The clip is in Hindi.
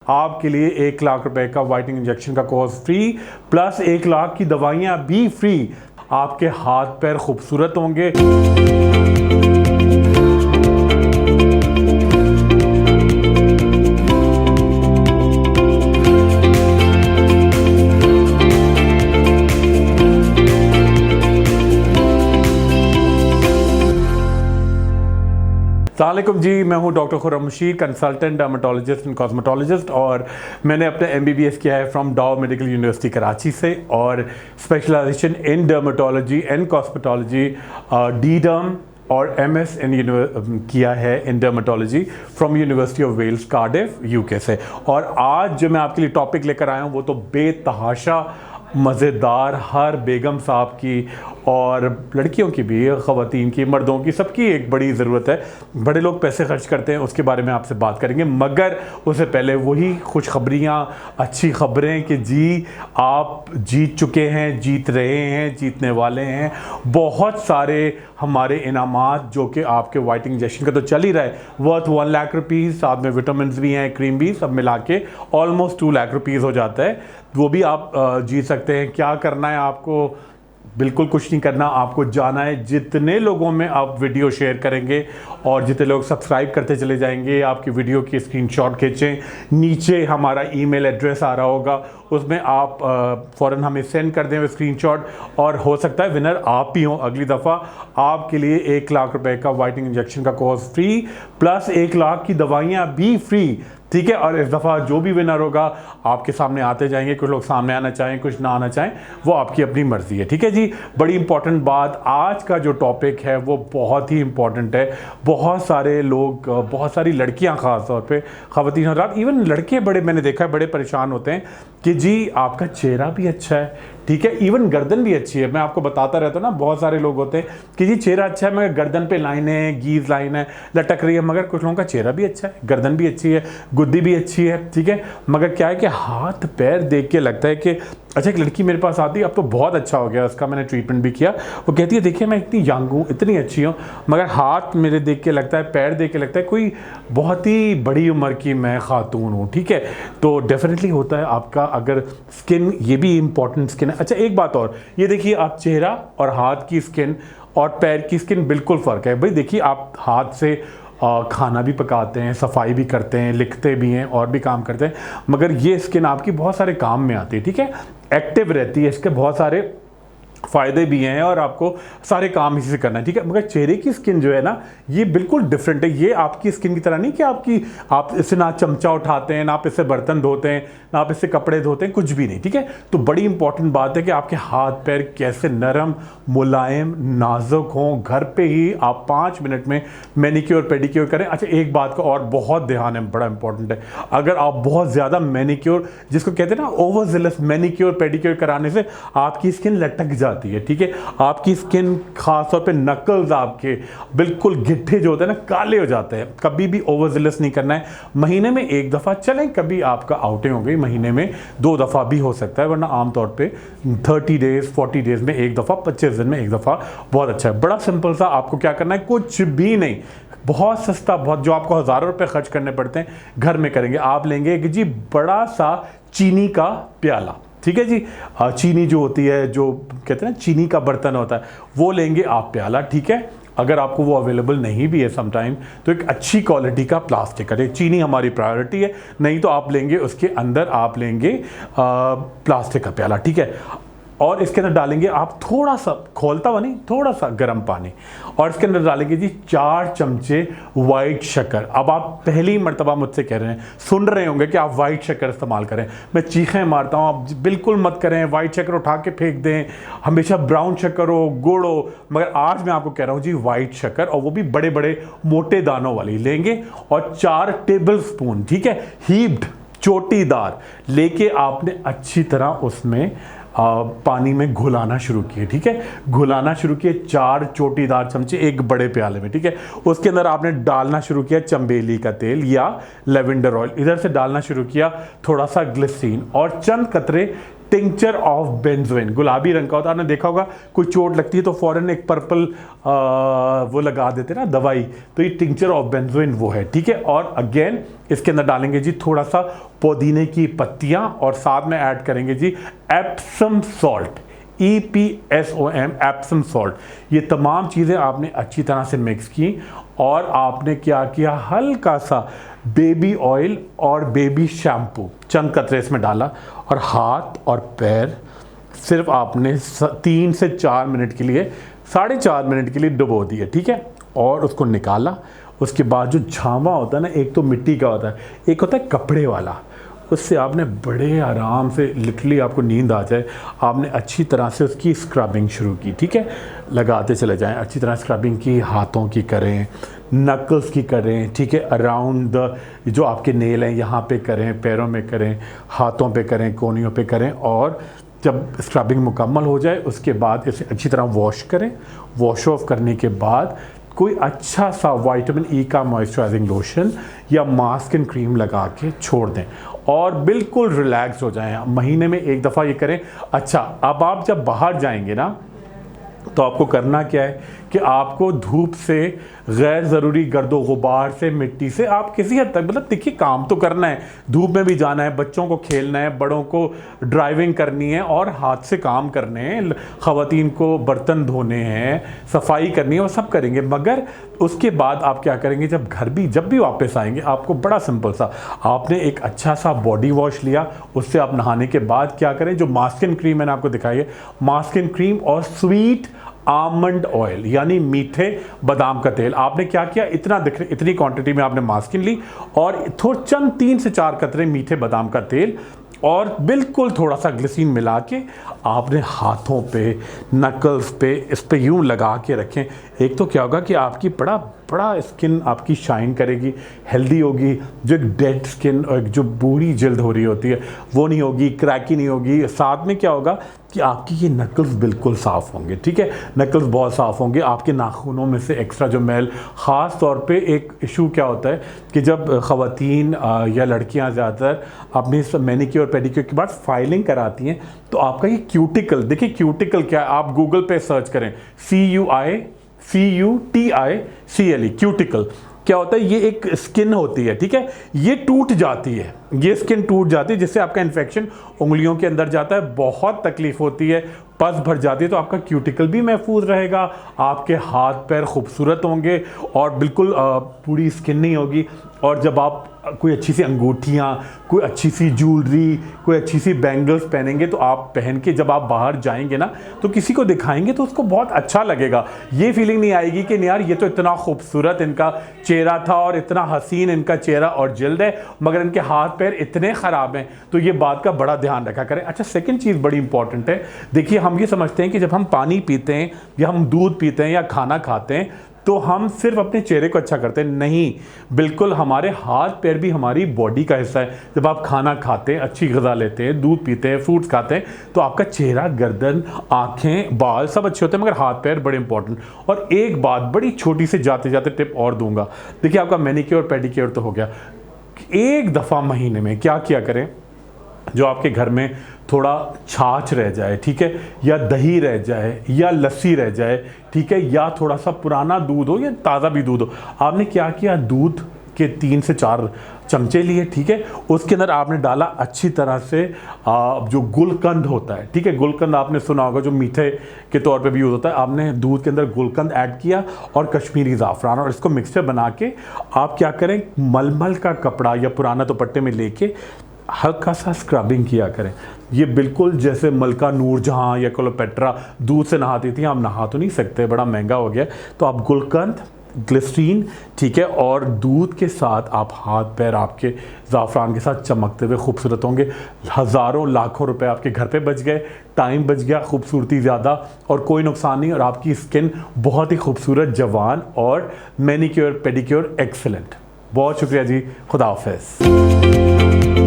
आपके लिए 1 लाख रुपए का वाइटनिंग इंजेक्शन का कोर्स फ्री, प्लस 1 लाख की दवाइयाँ भी फ्री। आपके हाथ पैर खूबसूरत होंगे। अस्सलामुअलैकुम जी, मैं हूं doctor Khurram Mushir, consultant dermatologist and cosmetologist, और मैंने अपने MBBS किया है फ्रॉम डाउ मेडिकल यूनिवर्सिटी कराची से, और specialization in dermatology and cosmetology DDerm और MS किया है in dermatology from University of Wales Cardiff UK से। और आज जो मैं आपके लिए टॉपिक लेकर आया हूँ वो तो बेतहाशा मज़ेदार, हर बेगम साहब की और लड़कियों की भी, ख़वातीन की, मर्दों की, सबकी एक बड़ी ज़रूरत है। बड़े लोग पैसे खर्च करते हैं, उसके बारे में आपसे बात करेंगे, मगर उससे पहले वही खुशखबरियाँ, अच्छी खबरें कि जी आप जीत चुके हैं, जीत रहे हैं, जीतने वाले हैं। बहुत सारे हमारे इनामात जो कि आपके वाइटनिंग इंजेक्शन का तो चल ही रहा है, वर्थ 1 लाख रुपीज़, साथ में विटामिन भी हैं, क्रीम भी, सब मिला के ऑलमोस्ट 2 लाख रुपीज़ हो जाता है। वो भी आप जीत सकते हैं। क्या करना है आपको? बिल्कुल कुछ नहीं करना, आपको जाना है, जितने लोगों में आप वीडियो शेयर करेंगे और जितने लोग सब्सक्राइब करते चले जाएंगे, आपकी वीडियो की स्क्रीनशॉट खींचें, नीचे हमारा ईमेल एड्रेस आ रहा होगा, उसमें आप फ़ौरन हमें सेंड कर दें स्क्रीनशॉट, और हो सकता है विनर आप ही हों अगली दफ़ा। आपके लिए 1 लाख रुपए का वाइटनिंग इंजेक्शन का कोर्स फ्री, प्लस 1 लाख की दवाइयाँ भी फ्री, ठीक है। और इस दफ़ा जो भी विनर होगा आपके सामने आते जाएंगे। कुछ लोग सामने आना चाहें, कुछ ना आना चाहें, वो आपकी अपनी मर्ज़ी है, ठीक है जी। बड़ी इंपॉर्टेंट बात, आज का जो टॉपिक है वो बहुत ही इंपॉर्टेंट है। बहुत सारे लोग, बहुत सारी लड़कियां ख़ास तौर पे, ख़वातीन हज़रात, इवन लड़के बड़े, मैंने देखा है, बड़े परेशान होते हैं कि जी आपका चेहरा भी अच्छा है, ठीक है, इवन गर्दन भी अच्छी है। मैं आपको बताता रहता हूँ ना, बहुत सारे लोग होते हैं कि जी चेहरा अच्छा है मगर गर्दन पे लाइन है, गीज लाइन है, लटक रही है, मगर कुछ लोगों का चेहरा भी अच्छा है, गर्दन भी अच्छी है, गुद्दी भी अच्छी है, ठीक है, मगर क्या है कि हाथ पैर देख के लगता है कि अच्छा। एक लड़की मेरे पास आती है, अब तो बहुत अच्छा हो गया उसका, मैंने ट्रीटमेंट भी किया। वो कहती है देखिए मैं इतनी यंग हूँ, इतनी अच्छी हूँ, मगर हाथ मेरे देख के लगता है, पैर देख के लगता है कोई बहुत ही बड़ी उम्र की मैं खातून हूँ, ठीक है। तो डेफिनेटली होता है आपका, अगर स्किन, ये भी इंपॉर्टेंट स्किन है। अच्छा एक बात और, ये देखिए आप चेहरा और हाथ की स्किन और पैर की स्किन बिल्कुल फ़र्क है भाई। देखिए आप हाथ से खाना भी पकाते हैं, सफाई भी करते हैं, लिखते भी हैं और भी काम करते हैं, मगर ये स्किन आपकी बहुत सारे काम में आती है, ठीक है, एक्टिव रहती है, इसके बहुत सारे फ़ायदे भी हैं और आपको सारे काम इसी से करना है, ठीक है। मगर चेहरे की स्किन जो है ना, ये बिल्कुल डिफरेंट है। ये आपकी स्किन की तरह नहीं कि आप इससे ना चमचा उठाते हैं, ना आप इससे बर्तन धोते हैं, ना आप इससे कपड़े धोते हैं, कुछ भी नहीं, ठीक है। तो बड़ी इंपॉर्टेंट बात है कि आपके हाथ पैर कैसे नरम, मुलायम, नाजुक हों। घर पे ही आप 5 मिनट में मैनिक्योर पेडिक्योर करें। अच्छा एक बात का और बहुत ध्यान है, बड़ा इंपॉर्टेंट है, अगर आप बहुत ज़्यादा मैनिक्योर, जिसको कहते हैं ना ओवरजेलस मैनिक्योर पेडिक्योर कराने से आपकी स्किन लटक जाती है, ठीक है। आपकी स्किन खासतौर पे नकल्स आपके बिल्कुल गिट्ठे जो होते हैं ना, काले हो जाते हैं। कभी भी ओवरजेलस नहीं करना है। महीने में 1 दफ़ा चलें, कभी आपका आउटिंग हो गई, महीने में 2 दफ़ा भी हो सकता है, वरना आमतौर पे 30 डेज 40 डेज में 1 दफ़ा, 25 दिन में 1 दफ़ा बहुत अच्छा है। बड़ा सिंपल सा, आपको क्या करना है, कुछ भी नहीं, बहुत सस्ता, बहुत, जो आपको हज़ारों रुपए खर्च करने पड़ते हैं घर में करेंगे। आप लेंगे कि जी बड़ा सा चीनी का प्याला, ठीक है जी, चीनी जो होती है, जो कहते हैं ना चीनी का बर्तन होता है, वो लेंगे आप प्याला, ठीक है। अगर आपको वो अवेलेबल नहीं भी है समटाइम, तो एक अच्छी क्वालिटी का प्लास्टिक का, चीनी हमारी प्रायोरिटी है, नहीं तो आप लेंगे उसके अंदर आप लेंगे प्लास्टिक का प्याला, ठीक है। और इसके अंदर डालेंगे आप थोड़ा सा, खोलता हुआ नहीं, थोड़ा सा गर्म पानी, और इसके अंदर डालेंगे जी 4 चमचे वाइट शक्कर। अब आप पहली मर्तबा मुझसे कह रहे हैं, सुन रहे होंगे कि आप वाइट शक्कर इस्तेमाल करें, मैं चीखें मारता हूँ, आप बिल्कुल मत करें। वाइट शक्कर उठा के फेंक दें, हमेशा ब्राउन शक्कर हो, गुड़ हो, मगर आज मैं आपको कह रहा हूँ जी वाइट शक्कर, और वो भी बड़े बड़े मोटे दानों वाली लेंगे, और 4 टेबल स्पून, ठीक है, हीप्ड चोटीदार लेके आपने अच्छी तरह उसमें पानी में घुलाना शुरू किए, ठीक है, घुलाना शुरू किए। 4 चोटीदार चमचे एक बड़े प्याले में, ठीक है। उसके अंदर आपने डालना शुरू किया चंबेली का तेल या लेवेंडर ऑयल, इधर से डालना शुरू किया थोड़ा सा ग्लिसरीन और चंद कतरे टिंचर ऑफ बेंजोइन, गुलाबी रंग का होता है, आपने देखा होगा कोई चोट लगती है तो फौरन एक पर्पल वो लगा देते हैं ना दवाई, तो ये टिंचर ऑफ बेंजोइन वो है, ठीक है। और अगेन इसके अंदर डालेंगे जी थोड़ा सा पुदीने की पत्तियां और साथ में ऐड करेंगे जी Epsom salt, EPSOM, Epsom salt. ये तमाम चीज़ें आपने अच्छी तरह से मिक्स की और आपने क्या किया, हल्का सा बेबी ऑयल और बेबी शैम्पू चंद कतरे इसमें डाला और हाथ और पैर सिर्फ आपने 3 से 4 मिनट के लिए, 4.5 मिनट के लिए डुबो दिए, ठीक है। और उसको निकाला। उसके बाद जो झावा होता है ना, एक तो मिट्टी का होता है, एक होता है कपड़े वाला, उससे आपने बड़े आराम से, लिटरली आपको नींद आ जाए, आपने अच्छी तरह से उसकी स्क्रबिंग शुरू की, ठीक है। लगाते चले जाएं, अच्छी तरह स्क्रबिंग की, हाथों की करें, नकल्स की करें, ठीक है, अराउंड द जो आपके नेल हैं यहाँ पे करें, पैरों में करें, हाथों पे करें, कोहनियों पे करें। और जब स्क्रबिंग मुकम्मल हो जाए उसके बाद इसे अच्छी तरह वॉश करें। वॉश ऑफ करने के बाद कोई अच्छा सा विटामिन ई का मॉइस्चराइजिंग लोशन या मास्क एंड क्रीम लगा के छोड़ दें और बिल्कुल रिलैक्स हो जाएं। महीने में एक दफ़ा ये करें। अच्छा, अब आप जब बाहर जाएंगे ना तो आपको करना क्या है कि आपको धूप से, गैर ज़रूरी गर्दो गुबार से, मिट्टी से, आप किसी हद तक, मतलब देखिए काम तो करना है, धूप में भी जाना है, बच्चों को खेलना है, बड़ों को ड्राइविंग करनी है और हाथ से काम करने हैं, ख़वातीन को बर्तन धोने हैं, सफाई करनी है, वो सब करेंगे। मगर उसके बाद आप क्या करेंगे, जब भी वापस आएंगे, आपको बड़ा सिंपल सा, आपने एक अच्छा सा बॉडी वॉश लिया, उससे आप नहाने के बाद क्या करें, जो मास्क एंड क्रीम मैंने आपको दिखाई है, मास्क एंड क्रीम और स्वीट आमंड ऑयल यानी मीठे बादाम का तेल, आपने क्या किया, इतनी क्वांटिटी में आपने मास्किन ली और थोड़ा चंद 3 से 4 कतरे मीठे बादाम का तेल और बिल्कुल थोड़ा सा ग्लिसरीन मिला के आपने हाथों पे, नकल्स पे, इस पे यूं लगा के रखें। एक तो क्या होगा कि आपकी बड़ा स्किन आपकी शाइन करेगी, हेल्दी होगी, जो एक डेड स्किन और जो बूढ़ी जल्द हो रही होती है वो नहीं होगी, क्रैकी नहीं होगी। साथ में क्या होगा कि आपकी ये नकल्स बिल्कुल साफ़ होंगे, ठीक है, नकल्स बहुत साफ़ होंगे। आपके नाखूनों में से एक्स्ट्रा जो मैल, ख़ास तौर पे एक इशू क्या होता है कि जब ख़वातीन या लड़कियां ज़्यादातर अपनी मैनिक्योर पेडिक्योर के बाद फाइलिंग कराती हैं तो आपका ये क्यूटिकल, देखिए क्यूटिकल क्या है, आप गूगल पे सर्च करें, CUTICLE, क्यूटिकल क्या होता है, ये एक स्किन होती है, ठीक है, ये टूट जाती है, ये स्किन टूट जाती है जिससे आपका इन्फेक्शन उंगलियों के अंदर जाता है, बहुत तकलीफ होती है, पस भर जाती है। तो आपका क्यूटिकल भी महफूज रहेगा, आपके हाथ पैर खूबसूरत होंगे और बिल्कुल पूरी स्किन नहीं होगी। और जब आप कोई अच्छी सी अंगूठियाँ, कोई अच्छी सी ज्वेलरी, कोई अच्छी सी बैंगल्स पहनेंगे तो आप पहन के जब आप बाहर जाएंगे ना तो किसी को दिखाएंगे तो उसको बहुत अच्छा लगेगा। ये फीलिंग नहीं आएगी कि यार ये तो इतना खूबसूरत इनका चेहरा था और इतना हसीन इनका चेहरा और जल्द है मगर इनके हाथ पैर इतने ख़राब हैं। तो ये बात का बड़ा ध्यान रखा करें। अच्छा, सेकंड चीज़ बड़ी इंपॉर्टेंट है। देखिए, हम ये समझते हैं कि जब हम पानी पीते हैं या हम दूध पीते हैं या खाना खाते हैं तो हम सिर्फ अपने चेहरे को अच्छा करते हैं, नहीं, बिल्कुल हमारे हाथ पैर भी हमारी बॉडी का हिस्सा है। जब आप खाना खाते हैं, अच्छी ग़िज़ा लेते हैं, दूध पीते हैं, फ्रूट्स खाते हैं तो आपका चेहरा, गर्दन, आँखें, बाल सब अच्छे होते हैं मगर हाथ पैर बड़े इंपॉर्टेंट। और एक बात बड़ी छोटी से जाते जाते टिप और दूंगा। देखिए, आपका मैनिक्योर पेडिक्योर तो हो गया, एक दफ़ा महीने में क्या किया करें, जो आपके घर में थोड़ा छाछ रह जाए, ठीक है, या दही रह जाए या लस्सी रह जाए, ठीक है, या थोड़ा सा पुराना दूध हो या ताज़ा भी दूध हो, आपने क्या किया, दूध के 3 से 4 चमचे लिए, ठीक है, उसके अंदर आपने डाला अच्छी तरह से जो गुलकंद होता है, ठीक है, गुलकंद आपने सुना होगा जो मीठे के तौर पे भी यूज़ होता है, आपने दूध के अंदर गुलकंद ऐड किया और कश्मीरी ज़ाफ़रान और इसको मिक्सचर बना के आप क्या करें, मलमल का कपड़ा या पुराना दुपट्टे में लेके हल्का सा स्क्रबिंग किया करें। ये बिल्कुल जैसे मलका नूरजहां या क्लोपेट्रा दूध से नहाती थी, आप नहा तो नहीं सकते, बड़ा महंगा हो गया, तो आप गुलकंद, ग्लिसरीन, ठीक है, और दूध के साथ आप हाथ पैर आपके ज़ाफ़रान के साथ चमकते हुए खूबसूरत होंगे। हज़ारों लाखों रुपए आपके घर पे बच गए, टाइम बच गया, खूबसूरती ज़्यादा और कोई नुकसान नहीं, और आपकी स्किन बहुत ही खूबसूरत, जवान और मैनिक्योर पेडिक्योर एक्सेलेंट। बहुत शुक्रिया जी, खुदा हाफ़िज़।